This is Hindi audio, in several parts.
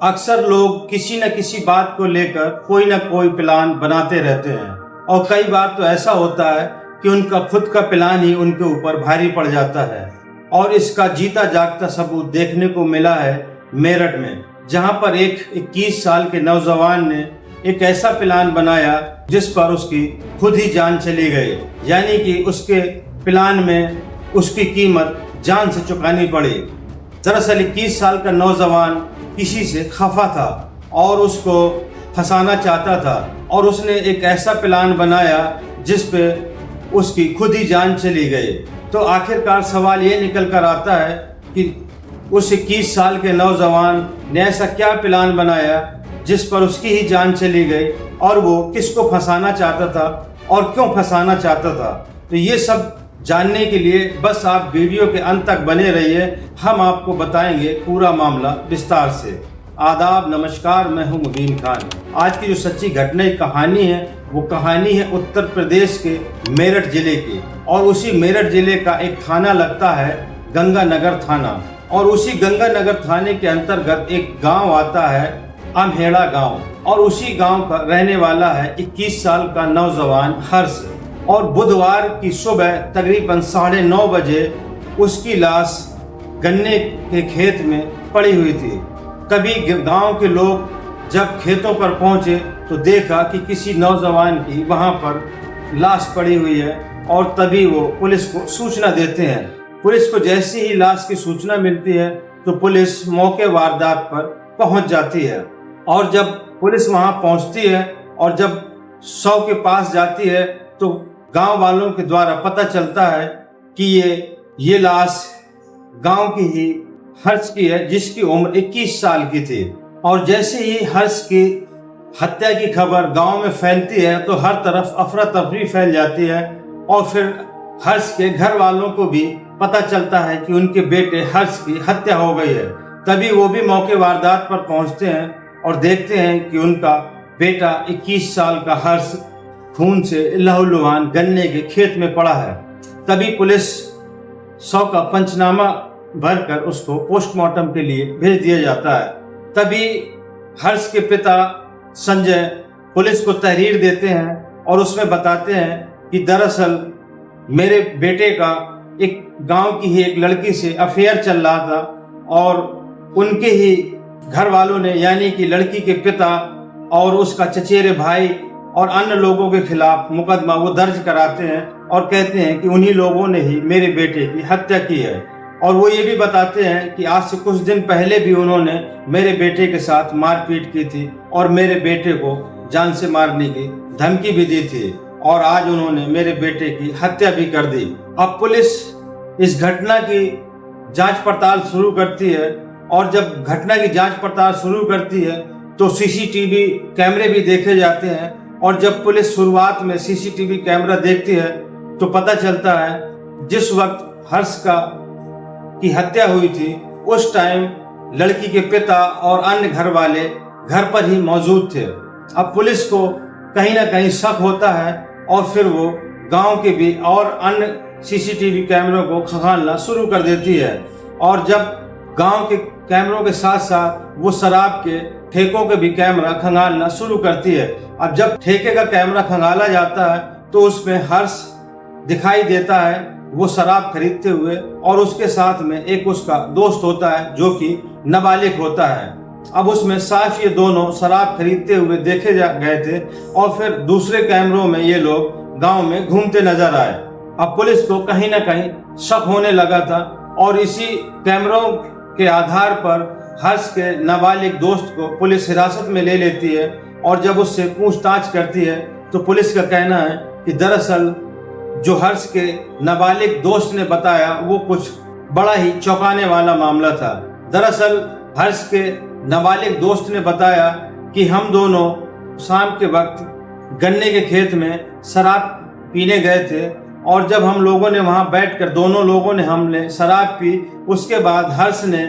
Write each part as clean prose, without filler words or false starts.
अक्सर लोग किसी न किसी बात को लेकर कोई न कोई प्लान बनाते रहते हैं और कई बार तो ऐसा होता है कि उनका खुद का प्लान ही उनके ऊपर भारी पड़ जाता है। और इसका जीता जागता सबूत देखने को मिला है मेरठ में, जहां पर एक 21 साल के नौजवान ने एक ऐसा प्लान बनाया जिस पर उसकी खुद ही जान चली गई। यानी कि उसके प्लान में उसकी कीमत जान से चुकानी पड़ी। दरअसल 21 साल का नौजवान किसी से खफा था और उसको फंसाना चाहता था और उसने एक ऐसा प्लान बनाया जिस पे उसकी खुद ही जान चली गई। तो आखिरकार सवाल ये निकल कर आता है कि उस 21 साल के नौजवान ने ऐसा क्या प्लान बनाया जिस पर उसकी ही जान चली गई और वो किसको फंसाना चाहता था और क्यों फंसाना चाहता था। तो ये सब जानने के लिए बस आप वीडियो के अंत तक बने रहिए, हम आपको बताएंगे पूरा मामला विस्तार से। आदाब, नमस्कार, मैं हूं मुबीन खान। आज की जो सच्ची घटना की कहानी है वो कहानी है उत्तर प्रदेश के मेरठ जिले की, और उसी मेरठ जिले का एक थाना लगता है गंगानगर थाना, और उसी गंगानगर थाने के अंतर्गत एक गांव आता है अमहेड़ा गांव, और उसी गांव का रहने वाला है 21 साल का नौजवान हर्ष। और बुधवार की सुबह तकरीबन 9:30 बजे उसकी लाश गन्ने के खेत में पड़ी हुई थी। तभी गांव के लोग जब खेतों पर पहुंचे तो देखा कि किसी नौजवान की वहां पर लाश पड़ी हुई है, और तभी वो पुलिस को सूचना देते हैं। पुलिस को जैसे ही लाश की सूचना मिलती है तो पुलिस मौके वारदात पर पहुंच जाती है, और जब पुलिस वहां पहुंचती है और जब शव के पास जाती है तो गांव वालों के द्वारा पता चलता है कि ये लाश गांव की ही हर्ष की है, जिसकी उम्र 21 साल की थी। और जैसे ही हर्ष की हत्या की खबर गांव में फैलती है तो हर तरफ अफरा तफरी फैल जाती है, और फिर हर्ष के घर वालों को भी पता चलता है कि उनके बेटे हर्ष की हत्या हो गई है। तभी वो भी मौके वारदात पर पहुंचते हैं और देखते हैं कि उनका बेटा 21 साल का हर्ष खून से लहूलुहान गन्ने के खेत में पड़ा है। तभी पुलिस शव का पंचनामा भरकर उसको पोस्टमार्टम के लिए भेज दिया जाता है। तभी हर्ष के पिता संजय पुलिस को तहरीर देते हैं और उसमें बताते हैं कि दरअसल मेरे बेटे का एक गांव की ही एक लड़की से अफेयर चल रहा था, और उनके ही घर वालों ने यानी कि लड़की के पिता और उसका चचेरे भाई और अन्य लोगों के खिलाफ मुकदमा वो दर्ज कराते हैं और कहते हैं कि उन्हीं लोगों ने ही मेरे बेटे की हत्या की है। और वो ये भी बताते हैं कि आज से कुछ दिन पहले भी उन्होंने मेरे बेटे के साथ मारपीट की थी और मेरे बेटे को जान से मारने की धमकी भी दी थी, और आज उन्होंने मेरे बेटे की हत्या भी कर दी। अब पुलिस इस घटना की जांच पड़ताल शुरू करती है, और जब घटना की जांच पड़ताल शुरू करती है तो सीसीटीवी कैमरे भी देखे जाते हैं, और जब पुलिस शुरुआत में सीसीटीवी कैमरा देखती है तो पता चलता है जिस वक्त हर्ष की हत्या हुई थी उस टाइम लड़की के पिता और अन्य घर वाले घर पर ही मौजूद थे। अब पुलिस को कहीं ना कहीं शक होता है, और फिर वो गांव के भी और अन्य सीसीटीवी कैमरों को खंगालना शुरू कर देती है, और जब गांव के कैमरों के साथ साथ वो शराब के ठेकों के भी कैमरा खंगालना शुरू करती है। अब जब ठेके का कैमरा खंगाला जाता है तो उसमें हर्ष दिखाई देता है वो शराब खरीदते हुए, और उसके साथ में एक उसका दोस्त होता है जो कि नाबालिग होता है। अब उसमें साफ ये दोनों शराब खरीदते हुए देखे गए थे, और फिर दूसरे कैमरों में ये लोग गांव में घूमते नजर आए। अब पुलिस को कहीं ना कहीं शक होने लगा था, और इसी कैमरों के आधार पर हर्ष के नाबालिग दोस्त को पुलिस हिरासत में ले लेती है, और जब उससे पूछताछ करती है तो पुलिस का कहना है कि दरअसल जो हर्ष के नाबालिग दोस्त ने बताया वो कुछ बड़ा ही चौंकाने वाला मामला था। दरअसल हर्ष के नाबालिग दोस्त ने बताया कि हम दोनों शाम के वक्त गन्ने के खेत में शराब पीने गए थे, और जब हम लोगों ने वहां बैठकर दोनों लोगों ने हमने शराब पी, उसके बाद हर्ष ने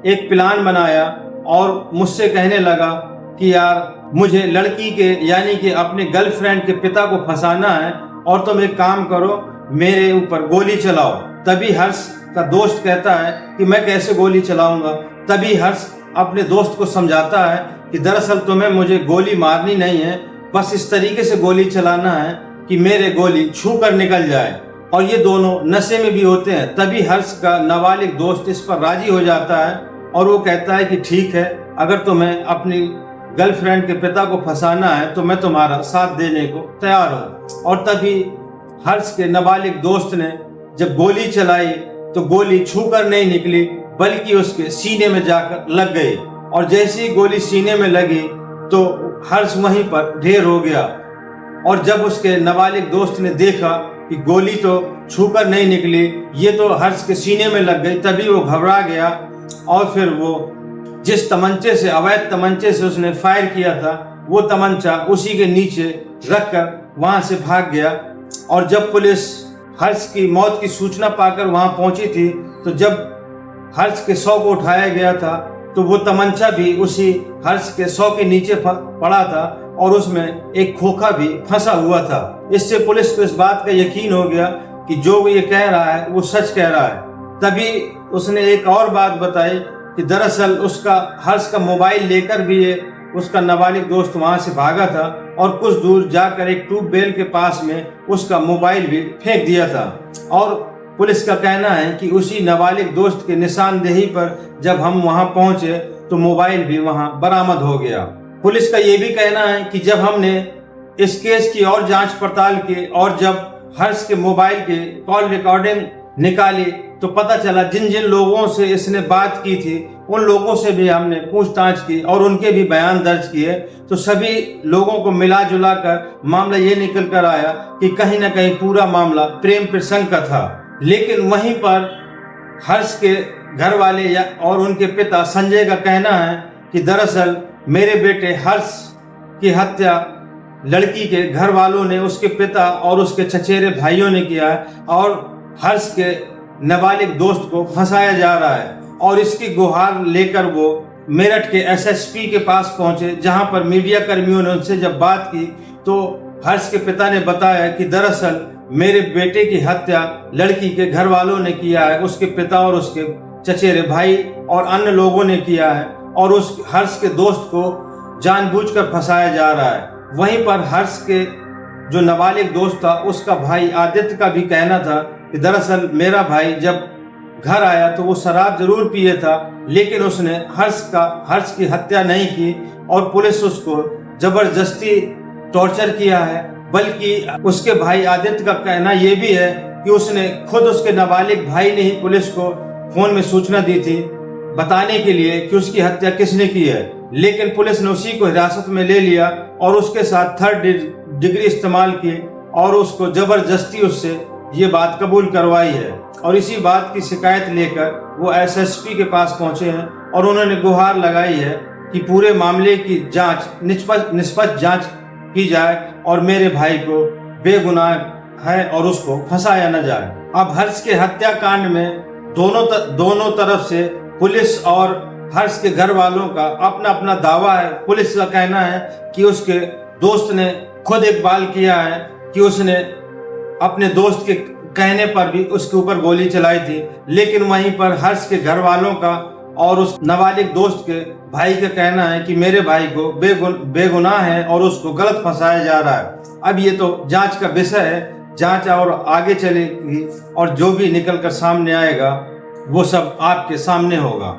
एक प्लान बनाया और मुझसे कहने लगा कि यार मुझे लड़की के यानी कि अपने गर्लफ्रेंड के पिता को फंसाना है, और तुम एक काम करो मेरे ऊपर गोली चलाओ। तभी हर्ष का दोस्त कहता है कि मैं कैसे गोली चलाऊंगा। तभी हर्ष अपने दोस्त को समझाता है कि दरअसल तुम्हें मुझे गोली मारनी नहीं है, बस इस तरीके से गोली चलाना है कि मेरे गोली छू कर निकल जाए। और ये दोनों नशे में भी होते हैं। तभी हर्ष का नाबालिग दोस्त इस पर राजी हो जाता है और वो कहता है कि ठीक है, अगर तुम्हें अपनी गर्लफ्रेंड के पिता को फंसाना है तो मैं तुम्हारा साथ देने को तैयार हूँ। और तभी हर्ष के नाबालिग दोस्त ने जब गोली चलाई तो गोली छू कर नहीं निकली, बल्कि उसके सीने में जाकर लग गई। और जैसे ही गोली सीने में लगी तो हर्ष वहीं पर ढेर हो गया। और जब उसके नाबालिग दोस्त ने देखा कि गोली तो छूकर नहीं निकली, ये तो हर्ष के सीने में लग गई, तभी वो घबरा गया और फिर वो जिस तमंचे से, अवैध तमंचे से उसने फायर किया था, वो तमंचा उसी के नीचे रखकर वहां से भाग गया। और जब पुलिस हर्ष की मौत की सूचना पाकर वहां पहुंची थी तो जब हर्ष के शव को उठाया गया था तो वो तमंचा भी उसी हर्ष के शव के नीचे पड़ा था और उसमें एक खोखा भी फंसा हुआ था। इससे पुलिस को इस बात का यकीन हो गया कि जो ये कह रहा है वो सच कह रहा है। तभी उसने एक और बात बताई कि दरअसल उसका हर्ष का मोबाइल लेकर भी ये उसका नाबालिग दोस्त वहां से भागा था और कुछ दूर जाकर एक ट्यूबवेल के पास में उसका मोबाइल भी फेंक दिया था। और पुलिस का कहना है कि उसी नाबालिग दोस्त के निशानदेही पर जब हम वहां पहुंचे तो मोबाइल भी वहां बरामद हो गया। पुलिस का ये भी कहना है कि जब हमने इस केस की और जांच पड़ताल की और जब हर्ष के मोबाइल के कॉल रिकॉर्डिंग निकाली तो पता चला जिन जिन लोगों से इसने बात की थी उन लोगों से भी हमने पूछताछ की और उनके भी बयान दर्ज किए। तो सभी लोगों को मिला जुला कर मामला ये निकल कर आया कि कहीं ना कहीं पूरा मामला प्रेम प्रसंग का था। लेकिन वहीं पर हर्ष के घर वाले और उनके पिता संजय का कहना है कि दरअसल मेरे बेटे हर्ष की हत्या लड़की के घर वालों ने, उसके पिता और उसके चचेरे भाइयों ने किया है और हर्ष के नाबालिग दोस्त को फंसाया जा रहा है। और इसकी गुहार लेकर वो मेरठ के एसएसपी के पास पहुंचे, जहां पर मीडिया कर्मियों ने उनसे जब बात की तो हर्ष के पिता ने बताया कि दरअसल मेरे बेटे की हत्या लड़की के घर वालों ने किया है, उसके पिता और उसके चचेरे भाई और अन्य लोगों ने किया है और उस हर्ष के दोस्त को जानबूझकर फंसाया जा रहा है। वहीं पर हर्ष के जो नाबालिग दोस्त था उसका भाई आदित्य का भी कहना था कि दरअसल मेरा भाई जब घर आया तो वो शराब जरूर पिए था, लेकिन उसने हर्ष की हत्या नहीं की और पुलिस उसको जबरदस्ती टॉर्चर किया है। बल्कि उसके भाई आदित्य का कहना यह भी है कि उसने खुद, उसके नाबालिग भाई ने ही पुलिस को फोन में सूचना दी थी बताने के लिए कि उसकी हत्या किसने की है, लेकिन पुलिस ने उसी को हिरासत में ले लिया और उसके साथ 3rd डिग्री इस्तेमाल की और उसको जबरदस्ती उससे ये बात कबूल करवाई है। और इसी बात की शिकायत लेकर वो एसएसपी के पास पहुंचे हैं और उन्होंने गुहार लगाई है कि पूरे मामले की जांच, निष्पक्ष जांच की जाए और मेरे भाई को बेगुनाह है और उसको फंसाया न जाए। अब हर्ष के हत्याकांड में दोनों तरफ से पुलिस और हर्ष के घर वालों का अपना अपना दावा है। पुलिस का कहना है कि उसके दोस्त ने खुद इकबाल किया है कि उसने अपने दोस्त के कहने पर भी उसके ऊपर गोली चलाई थी, लेकिन वहीं पर हर्ष के घर वालों का और उस नाबालिग दोस्त के भाई का कहना है कि मेरे भाई को बेगुनाह है और उसको गलत फंसाया जा रहा है। अब ये तो जांच का विषय है, जांच और आगे चलेगी और जो भी निकल कर सामने आएगा वो सब आपके सामने होगा।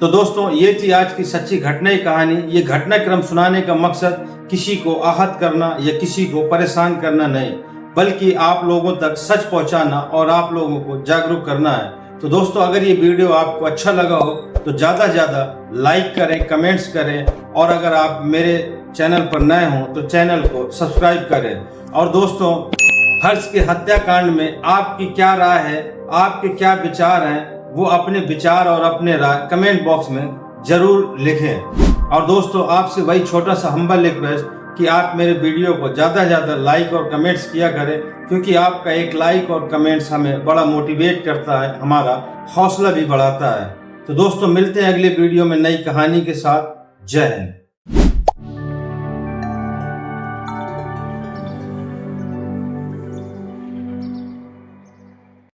तो दोस्तों, ये थी आज की सच्ची घटना की कहानी। ये घटनाक्रम सुनाने का मकसद किसी को आहत करना या किसी को परेशान करना नहीं, बल्कि आप लोगों तक सच पहुंचाना और आप लोगों को जागरूक करना है। तो दोस्तों, अगर ये वीडियो आपको अच्छा लगा हो तो ज़्यादा से ज़्यादा लाइक करें, कमेंट्स करें और अगर आप मेरे चैनल पर नए हों तो चैनल को सब्सक्राइब करें। और दोस्तों, हर्ष के हत्याकांड में आपकी क्या राय है, आपके क्या विचार हैं, वो अपने विचार और अपने राय कमेंट बॉक्स में जरूर लिखें। और दोस्तों, आपसे वही छोटा सा हम्बल रिक्वेस्ट कि आप मेरे वीडियो को ज़्यादा से ज़्यादा लाइक और कमेंट्स किया करें, क्योंकि आपका एक लाइक और कमेंट्स हमें बड़ा मोटिवेट करता है, हमारा हौसला भी बढ़ाता है। तो दोस्तों, मिलते हैं अगले वीडियो में नई कहानी के साथ। जय हिंद।